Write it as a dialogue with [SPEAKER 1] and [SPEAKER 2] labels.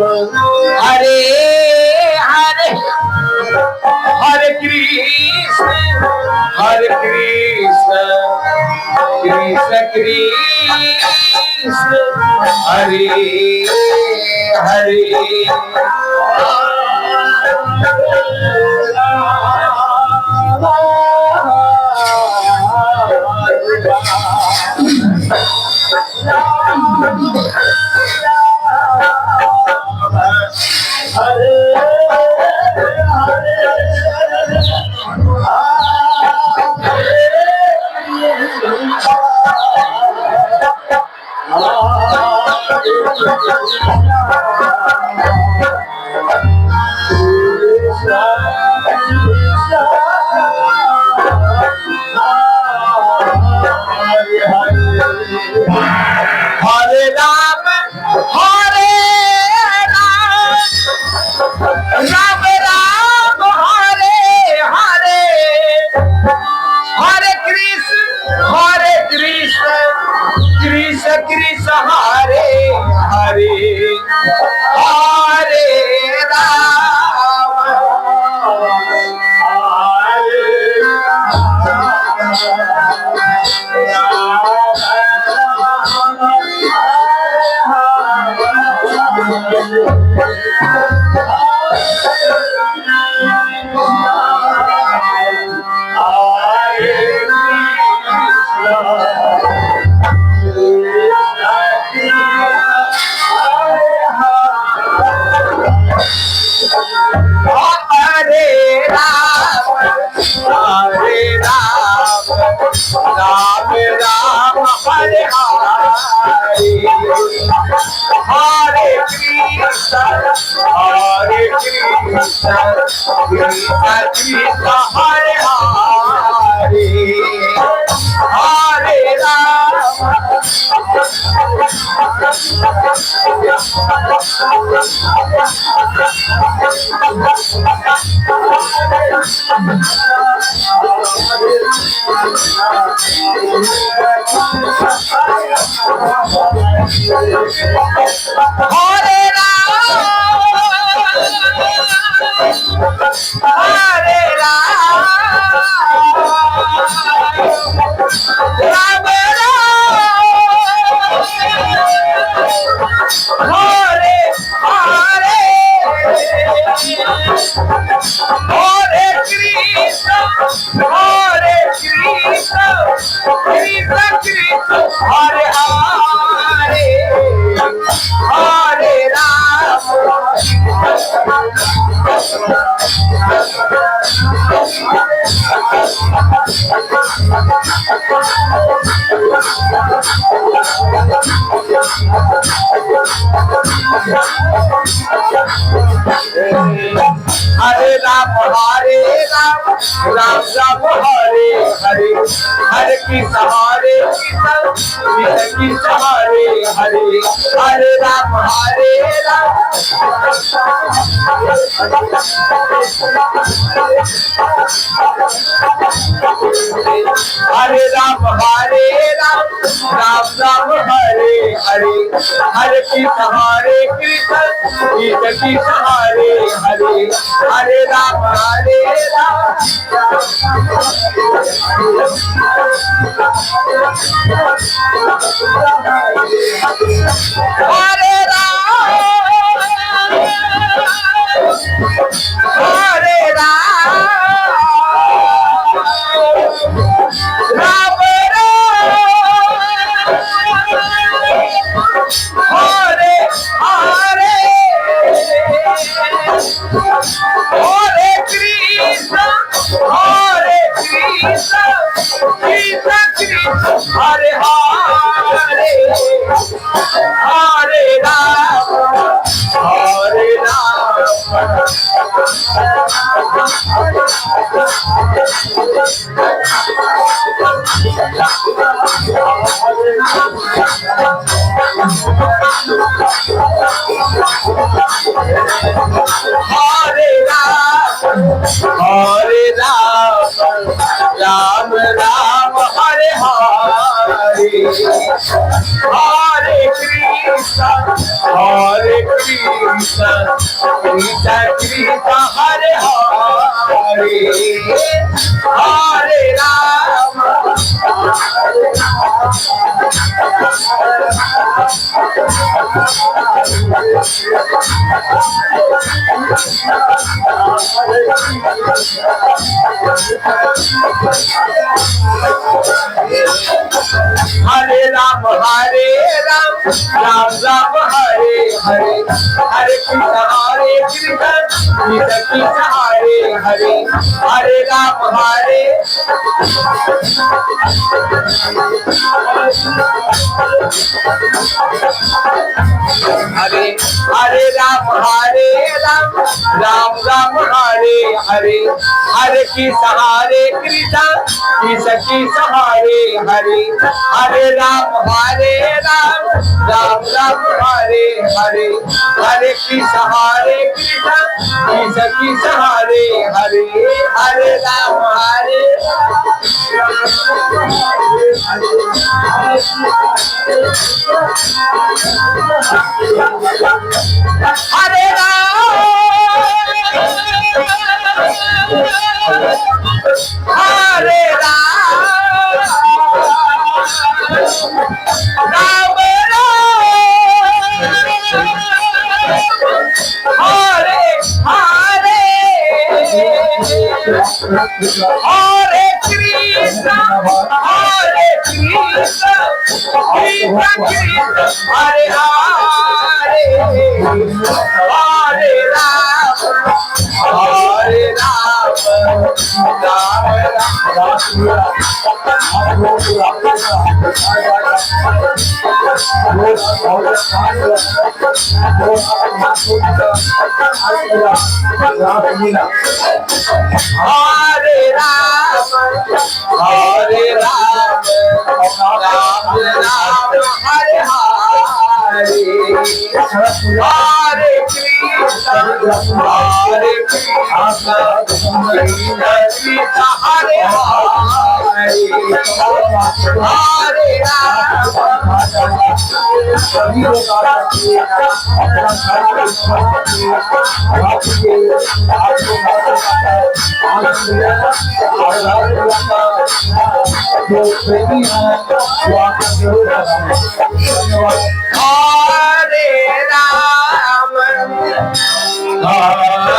[SPEAKER 1] Hare Hare Hare Krishna Krishna Krishna Hare Hare Hare Ram Ram Ram Hare Hare Hare Krishna Krishna Krishna Hare Hare Hare Ram Hare Ram Ram Ram Hare Hare Hare Krishna Krishna Krishna Hare Hare Hare Ram Hare Ram Hare Hare Hare Krishna Krishna Krishna Hare Hare Hare Ram Hare Ram Ram Ram Hare Hare Hare Krishna Krishna Hare Hare Hare Ram Hare Ram Ram Ram Hare Hare Hare Krishna Krishna Hare Hare Hare Ram Hare Hare Hare Hare Ram Ram Ram Hare Hare Hare Krishna, Hare Krishna, Krishna Krishna, Hare Hare, Hare Rama, Hare Ram, Hare Ram, Ram Ram, Hare Hare, Hare Krishna, Hare Krishna, Krishna Krishna, Hare Hare, Hare Ram, Hare Hare, Hare Ram, Hare Ram, Ram Ram, Hare Hare, Hare Krishna, Hare Krishna, Krishna Krishna, Hare Hare, Hare Ram, Hare Ram, Ram Ram, Hare Hare, Hare Krishna, Hare Krishna, Krishna Krishna, Hare Hare, Hare Ram, Hare Hare Hare Hare Krishna, Hare Krishna, Krishna Krishna, Hare Hare, Hare Rama, Hare Rama, Rama Hare Rama, Hare Rama, Rama Rama, Hare Hare, Hare Krishna, Hare Krishna, Krishna Krishna, Hare Hare, Hare Rama, Hare Rama,